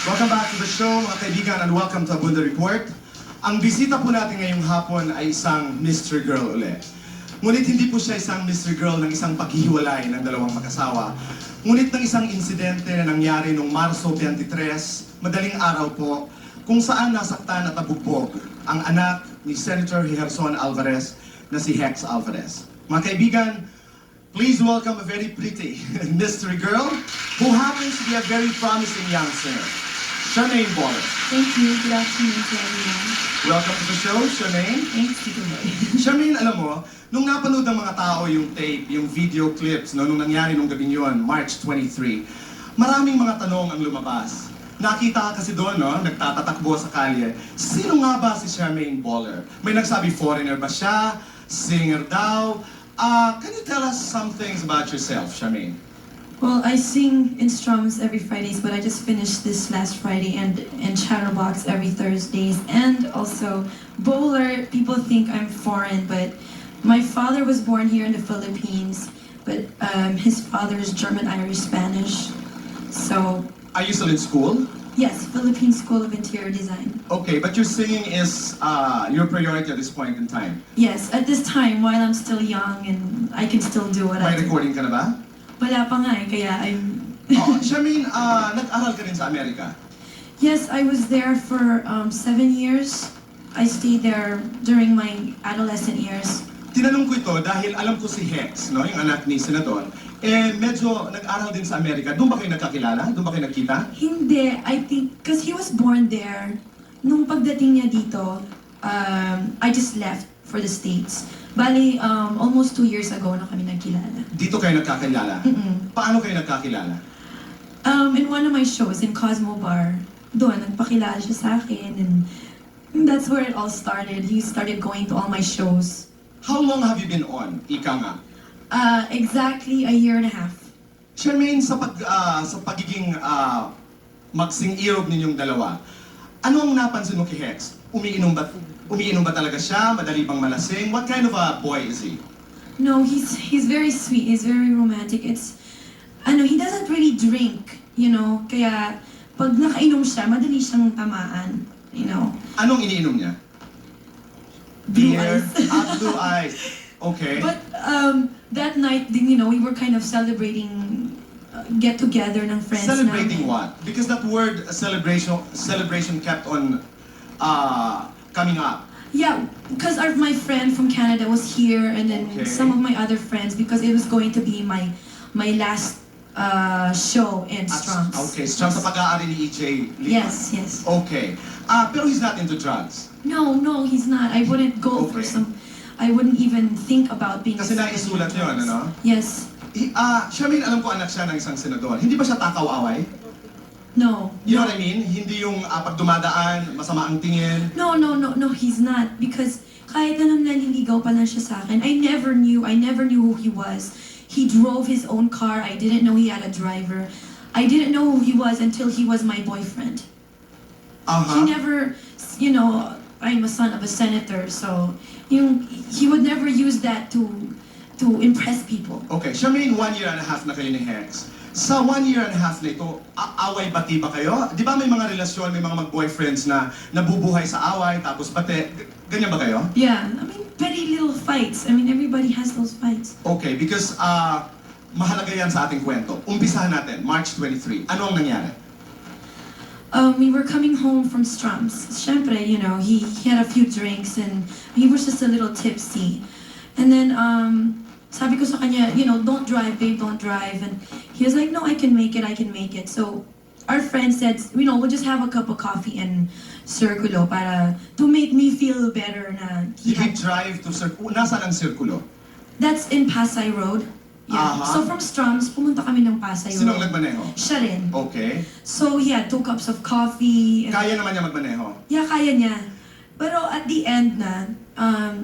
Welcome back to the show, mga kaibigan, and welcome to Abunda Report. Ang bisita po natin ngayong hapon ay isang mystery girl ulit. Ngunit hindi po siya isang mystery girl ng isang paghihiwalay ng dalawang mag-asawa. Ngunit ng isang insidente na nangyari noong Marso 23, madaling araw po, kung saan nasaktan at nabugbog ang anak ni Senator Gerson Alvarez na si Hex Alvarez. Mga kaibigan, please welcome a very pretty mystery girl who happens to be a very promising young singer, Charmaine Bohler. Thank you. Good afternoon to everyone. Welcome to the show, Charmaine. Thanks, Tito. Charmaine, alam mo, nung napanood ng mga tao yung tape, yung video clips, no, nung nangyari nung gabing yun, March 23, maraming mga tanong ang lumabas. Nakita ka kasi doon, no, nagtatatakbo sa kalye. Sino nga ba si Charmaine Bohler? May nagsabi foreigner ba siya? Singer daw? Can you tell us some things about yourself, Charmaine? Well, I sing in Strums every Fridays, but I just finished this last Friday, and Chatterbox every Thursdays. And also, Bohler, people think I'm foreign, but my father was born here in the Philippines, but his father is German, Irish, Spanish. So... Are you still in school? Yes, Philippine School of Interior Design. Okay, but your singing is your priority at this point in time. Yes, at this time, while I'm still young and I can still do what May I do. recording ka na ba? Wala pa nga eh, kaya I'm... Charmaine, nag-aral ka rin sa Amerika. Yes, I was there for 7 years. I stayed there during my adolescent years. Tinanong ko ito dahil alam ko si Hex, no, yung anak ni Senador, medyo nag-aral din sa Amerika. Doon ba kayo nagkakilala? Doon ba kayo nagkita? Hindi, I think, because he was born there. Nung pagdating niya dito, I just left for the States. Bali, almost 2 years ago na kami nagkilala. Dito kayo nagkakilala? Paano kayo nagkakilala? In one of my shows, in Cosmo Bar, doon, nagpakilala siya sa akin, and that's where it all started. He started going to all my shows. How long have you been on? Ika nga. Exactly a year and a half. Charmaine, sa pagiging magsing-irog ninyong dalawa, ano ang napansin mo kay Hex? Umiinom ba talaga siya? Madali bang malasing? What kind of a boy is he? No, he's very sweet. He's very romantic. He doesn't really drink, you know. Kaya pag nakainom siya, madali siyang tamaan, you know. Anong iniinom niya? Blue Beer? eyes. Blue eyes. Okay. But that night, you know, we were kind of celebrating get together ng friends. Celebrating namin. what? Because that word celebration kept on coming up. Yeah, because my friend from Canada was here, and then Okay. some of my other friends, because it was going to be my last show in Strums. Okay, Strums sa pag-aari ni EJ Lima. Yes, yes. Okay. Pero he's not into drugs. No, he's not. I wouldn't go for Okay. some. I wouldn't even think about being. Kasi naisulat yun, ano? Yes. Charmaine, alam ko anak siya ng isang senador. Hindi ba siya takaw-away? No. You know no. what I mean? Hindi yung pag dumadaan, masama ang tingin. No, he's not, because kahit anong naliligaw pa lang siya sa akin, I never knew who he was. He drove his own car. I didn't know he had a driver. I didn't know who he was until he was my boyfriend. He never, you know, I'm a son of a senator, so he would never use that to impress people. Okay, Charmaine, 1 year and a half na kayo ni Hex. Sa 1 year and a half na ito, away-bati ba kayo? Di ba may mga relasyon, may mga mag-boyfriends na nabubuhay sa away, tapos bate, ganyan ba kayo? Yeah, I mean, very little fights. I mean, everybody has those fights. Okay, because mahalaga yan sa ating kwento. Umpisahan natin, March 23. Ano ang nangyari? We were coming home from Strums. Siyempre, you know, he had a few drinks and he was just a little tipsy. And then, sabi ko sa kanya, you know, don't drive, babe, don't drive. And he was like, no, I can make it. So our friend said, you know, we'll just have a cup of coffee in Circulo to make me feel better na Did he drive to Circulo? Nasaan ang Circulo? That's in Pasay Road. Yeah. So from Strums, pumunta kami ng Pasay Road. Sinong nagmaneho? Siya rin. Okay. So he had 2 cups of coffee. And Kaya naman niya magmaneho? yeah, kaya niya. Pero at the end na,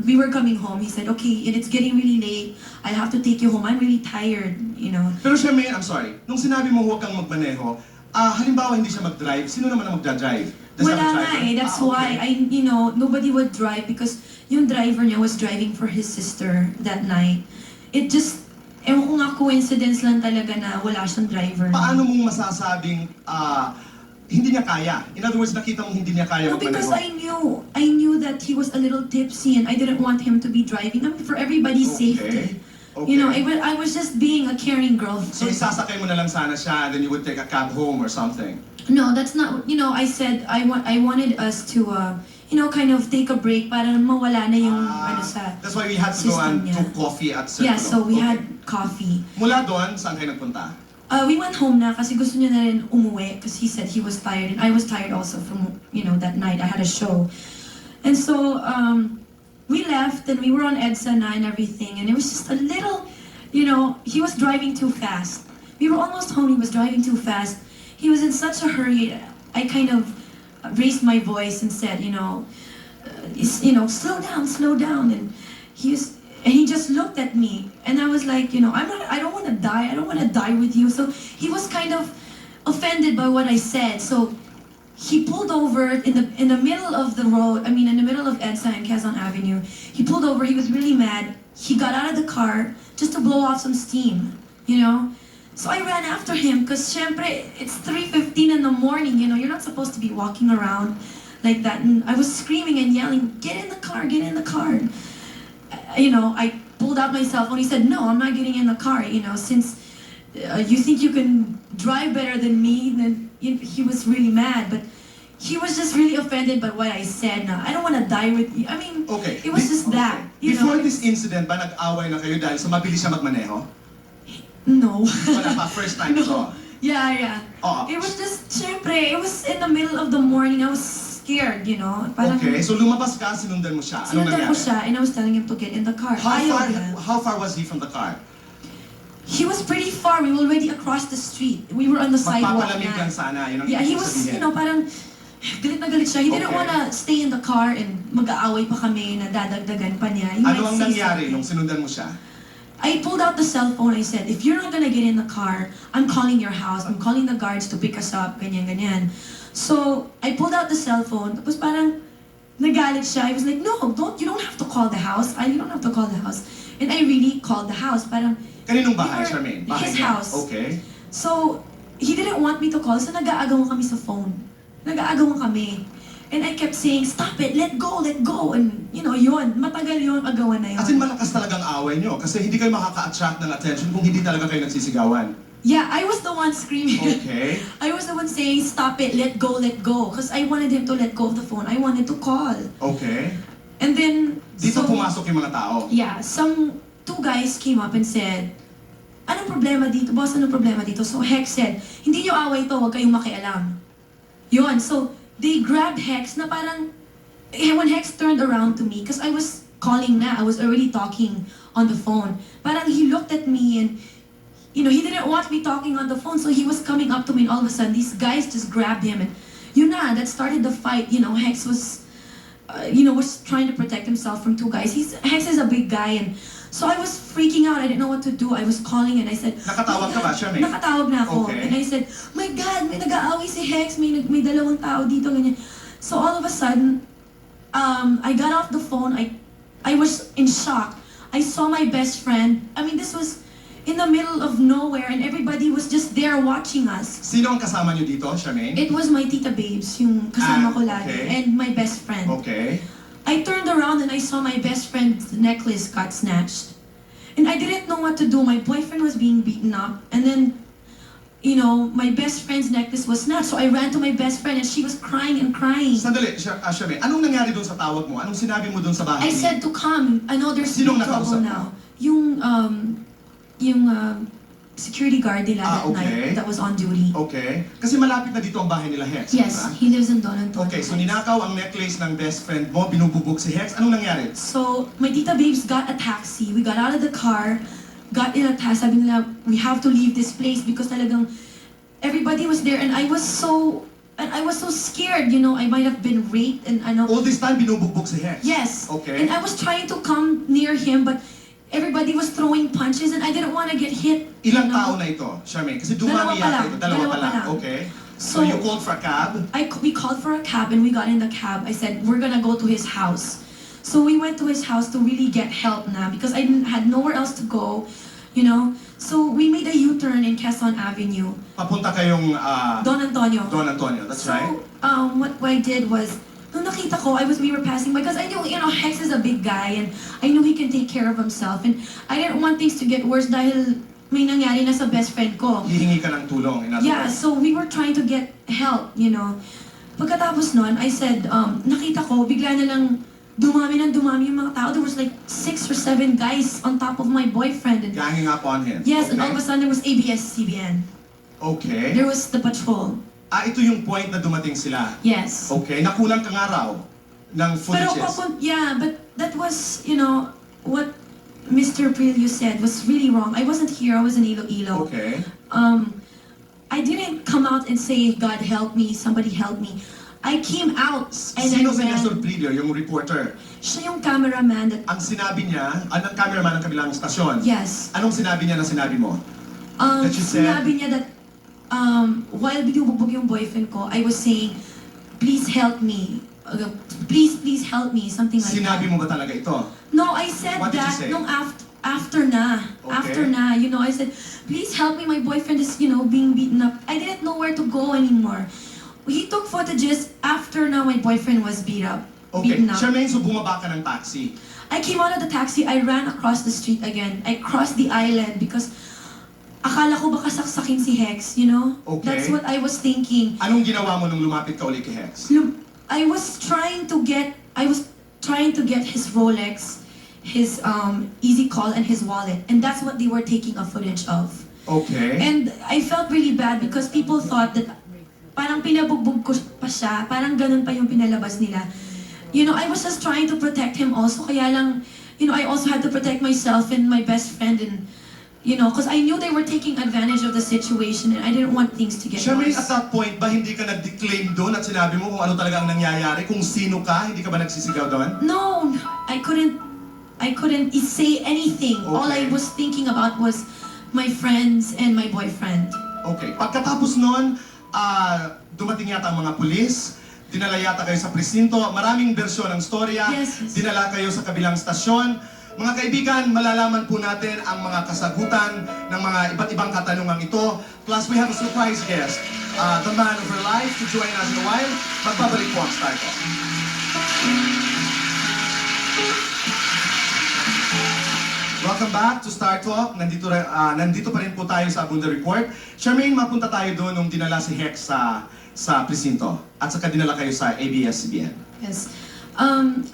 we were coming home. He said, okay, and it's getting really late. I have to take you home. I'm really tired, you know. Pero Charmaine, I'm sorry, nung sinabi mo huwag kang magmaneho, halimbawa hindi siya mag-drive, sino naman ang magdadrive? Wala nga eh. That's why you know, nobody would drive because yung driver niya was driving for his sister that night. It just, ewan ko nga, coincidence lang talaga na wala siyang driver. Paano mong masasabing hindi niya kaya. In other words, nakita mong hindi niya kaya No, because magmaneho. I knew that he was a little tipsy and I didn't want him to be driving. I mean, for everybody's safety. Okay. You know, I was just being a caring girl. So isasakay mo na lang sana siya, and then you would take a cab home or something. No, that's not, you know, I said I wanted us to, you know, kind of take a break para mawala na yung, ano sa That's why we had to go system and niya. took coffee at Circulo. Yeah, so we Okay. had coffee. Mula doon, saan kayo nagpunta? We went home na kasi gusto niya na rin umuwi because he said he was tired and I was tired also from, you know, that night. I had a show. And so, we left and we were on EDSA na and everything, and it was just a little, you know, he was driving too fast. We were almost home, he was driving too fast. He was in such a hurry. I kind of raised my voice and said, you know, slow down. And he just looked at me, and I was like, you know, I don't want to die. I don't want to die with you. So he was kind of offended by what I said. So he pulled over in the middle of the road. I mean, in the middle of EDSA and Quezon Avenue. He pulled over. He was really mad. He got out of the car just to blow off some steam, you know. So I ran after him because, syempre, it's 3:15 in the morning. You know, you're not supposed to be walking around like that. And I was screaming and yelling, "Get in the car! Get in the car!" You know, I pulled out my cell phone. He said, "No, I'm not getting in the car. You know, since you think you can drive better than me." Then he was really mad, but he was just really offended by what I said. Now I don't want to die with you. I mean, Okay. it was just that. You Before know, this incident, ba nag-away na kayo dahil sa mabilis siya magmaneho? no. Wala pa, first time ito. No. Yeah. Oo. It was just, syempre, it was in the middle of the morning. I was scared, you know. Parang, Okay, so lumabas ka, sinundan mo siya. Anong sinundan ko nangyari? siya and I was telling him to get in the car. Ayaw niya. How far was he from the car? He was pretty far. We were already across the street. We were on the sidewalk Magpapalamig na. lang sana. Yun ang Yeah, he ibig was, sabihin. you know, parang galit na galit siya. He didn't Okay. wanna stay in the car and mag-aaway pa kami na dadagdagan pa niya. He Ano might ang say nangyari something. nung sinundan mo siya? I pulled out the cell phone. I said, if you're not gonna get in the car, I'm calling your house. I'm calling the guards to pick us up. Ganyan. So, I pulled out the cell phone. Tapos parang nagalit siya. He was like, no, you don't have to call the house. You don't have to call the house. And I really called the house. Parang, Kaninong bahay, we were- Charmaine? Bahay his niya? house. Okay. So, he didn't want me to call. So, nag-aagawan kami sa phone. Nag-aagawan kami. And I kept saying, stop it, let go. And, you know, yun. Matagal yun, agawan na yun. As in, malakas talagang away nyo. Kasi hindi kayo makaka-attract ng attention kung hindi talaga kayo nagsisigawan. Yeah, I was the one screaming. Okay. I was the one saying, stop it, let go. Because I wanted him to let go of the phone. I wanted to call. Okay. And then, Dito pumasok yung mga tao. yeah, two guys came up and said, anong problema dito? Boss, anong problema dito? So Hex said, hindi nyo away to, huwag kayong makialam. Yun, so they grabbed Hex na parang, when Hex turned around to me, because I was calling na, I was already talking on the phone. Parang he looked at me and, you know, he didn't want me talking on the phone, so he was coming up to me and all of a sudden, these guys just grabbed him and, yun na, that started the fight. You know, Hex was, was trying to protect himself from two guys. Hex is a big guy and, so I was freaking out. I didn't know what to do. I was calling and I said, Nakatawag ka ba, Charmaine? Nakatawag na ako. Okay. And I said, my God, may nag-aaway si Hex. May dalawang tao dito, ganyan. So all of a sudden, I got off the phone. I was in shock. I saw my best friend. I mean, this was in the middle of nowhere and everybody was just there watching us. Sino ang kasama nyo dito, Charmaine? It was my tita babes, yung kasama ko lagi, okay. and my best friend. Okay. I turned around and I saw my best friend's necklace got snatched. And I didn't know what to do. My boyfriend was being beaten up. And then, my best friend's necklace was snatched. So I ran to my best friend and she was crying and crying. Sandali, Charmaine, anong nangyari doon sa tawag mo? Anong sinabi mo doon sa bahay? I said to come. I know there's Sinong big trouble nakausap mo? now. Yung security guard nila that okay. night that was on duty. Okay. Kasi malapit na dito ang bahay nila, Hex. Yes, diba? he lives in Don Antonio. Okay, so ninakaw ang necklace ng best friend mo, binububog si Hex. Anong nangyari? So, my tita babes got a taxi. We got out of the car, got in a taxi. Sabi nila, we have to leave this place because talagang everybody was there and I was so scared, I might have been raped and ano. All this time, binubugbog si Hex? Yes. Okay. And I was trying to come near him but everybody was throwing punches and I didn't want to get hit. Ilang tao na ito, Charmaine? Kasi dumami yata ito. Dalawa pa lang. Okay. So you called for a cab? We called for a cab and we got in the cab. I said, we're gonna go to his house. So we went to his house to really get help na because I had nowhere else to go, So we made a U-turn in Quezon Avenue. Papunta kayong Don Antonio. Don Antonio, that's So, right. what I did was, nung nakita ko, we were passing by, because I knew, Hex is a big guy, and I knew he can take care of himself, and I didn't want things to get worse dahil may nangyari na sa best friend ko. Hihingi ka ng tulong, in other Yeah, words. so we were trying to get help, Pagkatapos nun, I said, nakita ko, bigla na lang dumami yung mga tao. There was like 6 or 7 guys on top of my boyfriend. And Ganging up on him. yes, and Okay. all of a sudden there was ABS-CBN. Okay. There was the patrol. Ito yung point na dumating sila. Yes. Okay, nakulang ka nga raw ng Pero footages. but that was, what Mr. Prilio said was really wrong. I wasn't here, I was in Iloilo. Okay. I didn't come out and say, God help me, somebody help me. I came out and Sino I si Nestor ran. Prilio, yung reporter? Siya yung cameraman that, Ang sinabi niya, anong cameraman ng kabilang stasyon? yes. Anong sinabi niya na sinabi mo? That you said- Sinabi niya that, while binubugbog yung boyfriend ko, I was saying, please help me. Please help me, something like Sinabi that. mo ba talaga ito? No, I said What did you that say? nung after na. Okay. After na, I said, please help me, my boyfriend is, being beaten up. I didn't know where to go anymore. He took footages after na my boyfriend was Okay. beaten up. Charmaine, so bumaba ka ng taxi. I came out of the taxi, I ran across the street again. I crossed the island because akala ko baka saksakin si Hex, Okay. That's what I was thinking. Anong ginawa mo nung lumapit ka uli kay Hex? I was trying to get his Rolex, his easy call, and his wallet. And that's what they were taking a footage of. Okay. And I felt really bad because people thought that parang pinabugbog ko pa siya, parang ganun pa yung pinalabas nila. I was just trying to protect him also, kaya lang, I also had to protect myself and my best friend, and, because I knew they were taking advantage of the situation and I didn't want things to get Charmaine, worse. at that point ba hindi ka nag-declaim doon at sinabi mo kung ano talaga ang nangyayari? Kung sino ka? Hindi ka ba nagsisigaw doon? No, I couldn't say anything. All Okay. I was thinking about was my friends and my boyfriend. Okay. Pagkatapos noon, dumating yata ang mga pulis, dinala yata kayo sa presinto, maraming bersyon ng storya, Yes, yes. dinala kayo sa kabilang stasyon. Mga kaibigan, malalaman po natin ang mga kasagutan ng mga iba't ibang katanungang ito. Plus, we have a surprise guest, the man of her life, to join us in a while. Magbabalik po ang Startalk. Welcome back to Startalk. Nandito pa rin po tayo sa Abunda Report. Charmaine, mapunta tayo doon nung dinala si Hex sa presinto at saka dinala kayo sa ABS-CBN. Yes.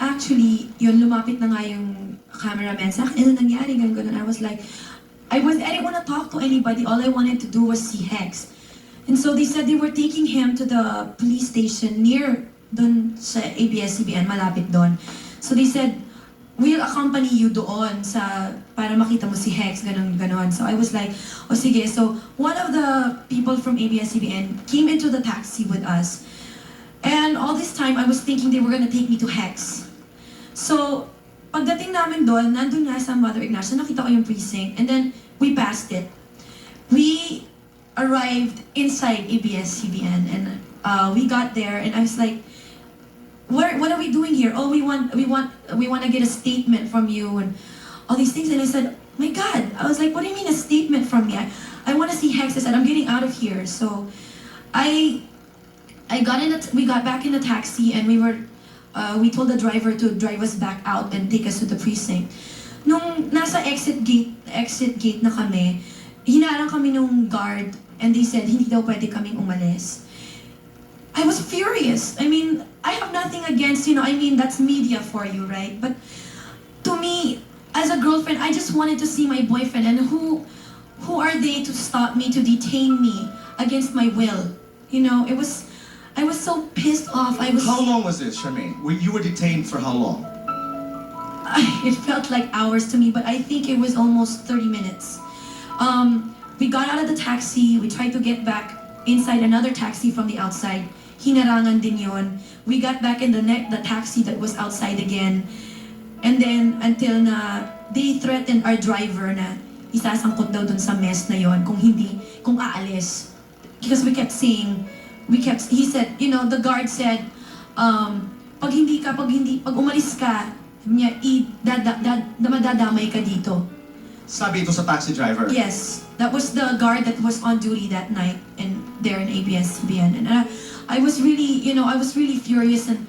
Actually, yun, lumapit na nga yung cameraman sa akin. Ano nangyari? Ganun. I was like, I didn't want to talk to anybody. All I wanted to do was see Hex. And so they said they were taking him to the police station near dun sa ABS-CBN, malapit doon. So they said, we'll accompany you doon para makita mo si Hex, ganun. So I was like, oh sige. So one of the people from ABS-CBN came into the taxi with us. And all this time, I was thinking they were gonna take me to Hex. So, pagdating namin doon, nandun nga sa Mother Ignacia, nakita ko yung precinct, and then we passed it. We arrived inside ABS-CBN, and we got there, and I was like, what are we doing here? Oh, we want to get a statement from you, and all these things. And I said, my God, I was like, what do you mean a statement from me? I want to see Hex. I said, I'm getting out of here. So, we got back in the taxi, and we told the driver to drive us back out and take us to the precinct. Nung nasa exit gate na kami, hinarang kami nung guard, and they said hindi daw pwede kaming umalis. I was furious. I mean, I have nothing against, that's media for you, right? But to me, as a girlfriend, I just wanted to see my boyfriend, and who are they to stop me, to detain me against my will? I was so pissed off. How long was this, Charmaine? You were detained for how long? It felt like hours to me, but I think it was almost 30 minutes. We got out of the taxi, we tried to get back inside another taxi from the outside. Hinarangan din yun. We got back in the taxi that was outside again. And then, until na, they threatened our driver na isasangkot daw dun sa mess na yon kung aalis. Because he said, the guard said, pag umalis ka, madadamay ka dito. Sabi ito sa taxi driver. Yes, that was the guard that was on duty that night and there in ABS-CBN. And I was really, I was really furious. And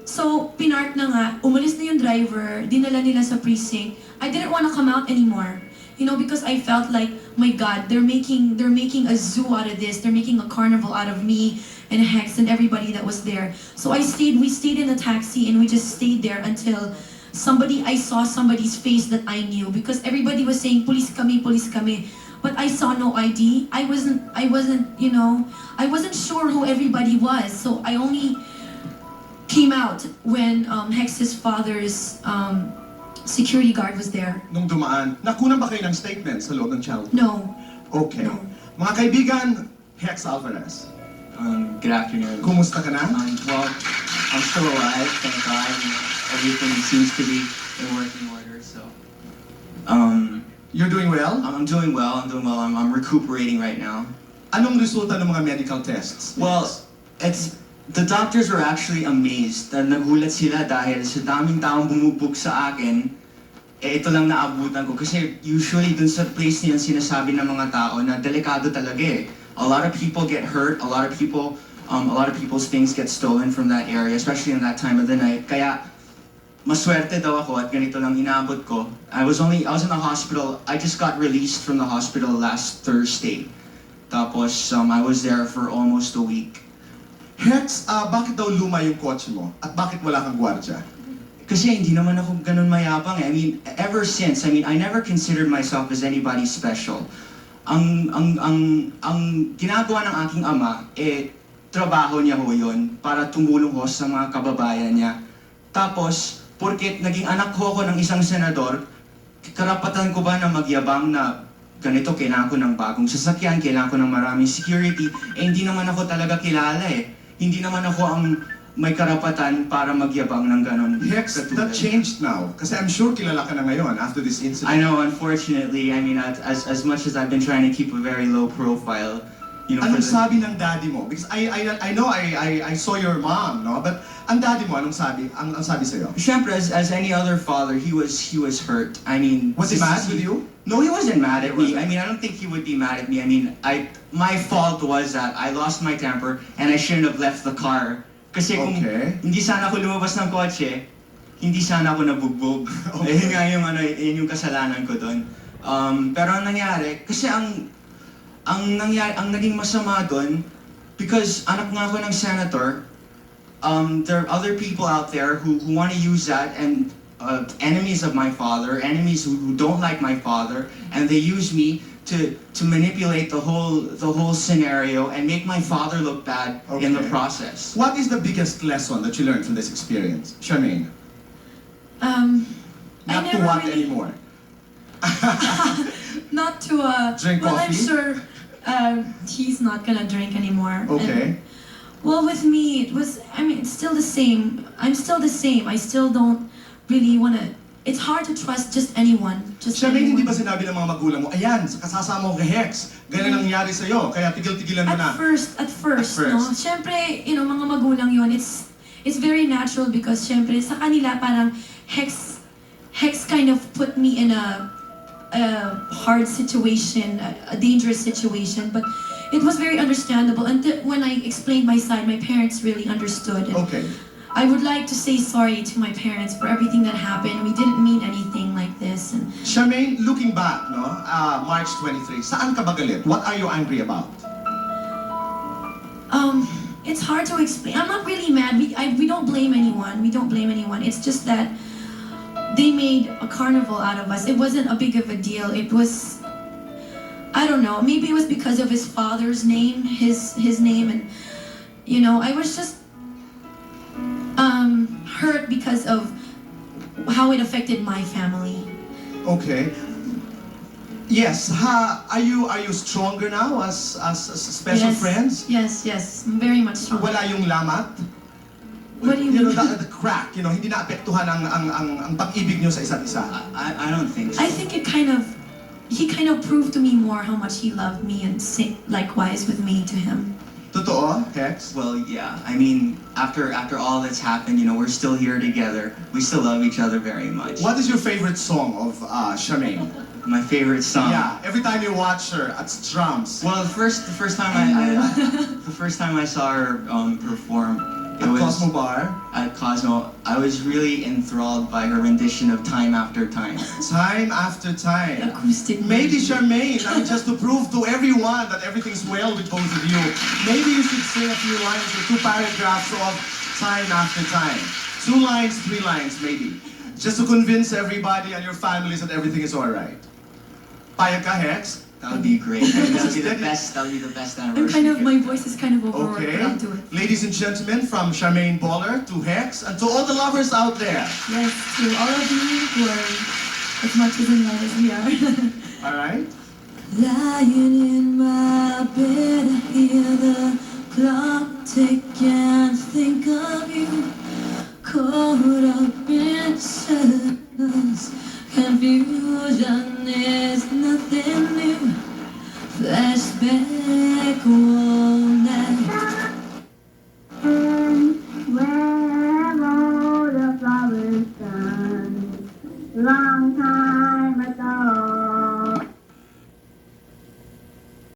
so, pinark na nga, umalis na yung driver, dinala nila sa precinct. I didn't want to come out anymore. Because I felt like, my God, they're making a zoo out of this. They're making a carnival out of me and Hex and everybody that was there. So we stayed in the taxi and we just stayed there until I saw somebody's face that I knew, because everybody was saying, police kami. But I saw no ID. I wasn't sure who everybody was. So I only came out when Hex's father's security guard was there. Nung dumaan, nakunan ba kayo ng statement sa loob ng child? No. Okay. No. Mga kaibigan, Hex Alvarez. Good afternoon. Kumusta ka na? Well, I'm still alive, thank God. Everything seems to be in working order, so. You're doing well? I'm doing well. I'm recuperating right now. Anong resulta ng mga medical tests? Well, the doctors were actually amazed. Nagulat sila dahil sa daming taong bumubog sa akin, ito lang naabutan ko. Kasi usually dun sa place niyan sinasabi ng mga tao na delikado talaga eh. A lot of people get hurt, a lot of people's things get stolen from that area, especially in that time of the night. Kaya maswerte daw ako at ganito lang inaabot ko. I was in the hospital. I just got released from the hospital last Thursday. Tapos I was there for almost a week. Hex, bakit daw luma yung kotse mo? At bakit wala kang gwardya? Kasi hindi naman ako ganun mayabang eh. I mean, ever since, I never considered myself as anybody special. Ang ginagawa ng aking ama, trabaho niya ho yun para tumulong ho sa mga kababayan niya. Tapos, porket naging anak ho ako ng isang senador, karapatan ko ba na magyabang na ganito, kailangan ko ng bagong sasakyan, kailangan ko ng maraming security, hindi naman ako talaga kilala eh. Hindi naman ako ang may karapatan para magyabang ng ganon. Hex, that changed now. Kasi I'm sure kilala ka na ngayon after this incident. I know, unfortunately, I mean, as much as I've been trying to keep a very low profile, Anong sabi ng daddy mo? Because I know I saw your mom, no? But ang daddy mo, anong sabi? Ang sabi sa'yo? Siyempre, as any other father, he was hurt. I mean, Was he mad with you? No, he wasn't mad at me. I mean, I don't think he would be mad at me. I mean, my fault was that I lost my temper and I shouldn't have left the car. Kasi kung hindi sana ako lumabas ng kotse, hindi sana ako nabugbog. Yun nga yung kasalanan ko doon. Pero ang nangyari, kasi ang naging masama doon, because anak nga ako ng senator, there are other people out there who want to use that, and enemies of my father, enemies who don't like my father, and they use me to manipulate the whole scenario and make my father look bad in the process. What is the biggest lesson that you learned from this experience, Charmaine? Not to what anymore? Not to Drink well, I'm coffee? sure he's not gonna drink anymore. Okay. Well, with me, it's still the same. I'm still the same. I still don't really wanna. It's hard to trust just anyone. Charmaine, hindi ba sinabi ng mga magulang mo, ayan, kasasama ko kay Hex, ganun nangyari sa'yo, kaya tigil-tigilan mo na? At first, no? Siyempre, mga magulang yun, it's very natural because siyempre, sa kanila parang Hex kind of put me in a hard situation, a dangerous situation, but it was very understandable. And when I explained my side, my parents really understood. And Okay. I would like to say sorry to my parents for everything that happened. We didn't mean anything like this. And Charmaine, looking back, no, March 23, saan ka ba galit? What are you angry about? it's hard to explain. I'm not really mad. We don't blame anyone. We don't blame anyone. It's just that they made a carnival out of us. It wasn't a big of a deal. It was, I don't know. Maybe it was because of his father's name, his name, and I was just hurt because of how it affected my family. Okay. Yes. Are you stronger now as special friends? Yes, very much stronger. Wala yung lamat? What do you mean? The crack, hindi na apektuhan ang pag-ibig nyo sa isa't isa. I don't think so. I think he kind of proved to me more how much he loved me, and likewise with me to him. Totoo, Hex? Well, yeah. I mean, after all that's happened, you know, we're still here together. We still love each other very much. What is your favorite song of Charmaine? My favorite song. Yeah, every time you watch her, it's drums. Well, the first time the first time I saw her perform, it At was Cosmo Bar. at Cosmo. I was really enthralled by her rendition of "Time After Time." Time after time. Acoustic. Maybe Charmaine, I mean, just to prove to everyone that everything's well with both of you, maybe you should sing a few lines or 2 paragraphs of Time After Time. 2 lines, 3 lines, maybe. Just to convince everybody and your families that everything is alright. Payag ka, Hex? That would be great. That would be the best. That would be the best anniversary. My voice is kind of overworked, Okay. but I'll do it. Ladies and gentlemen, from Charmaine Bohler to Hex and to all the lovers out there. Yes, to all of you who are as much as in love as we are. Alright? Lying in my bed, I hear the clock tick and think of you. Caught up in sadness, confusion is nothing new. Flashback all night. Where all the flowers stand, long time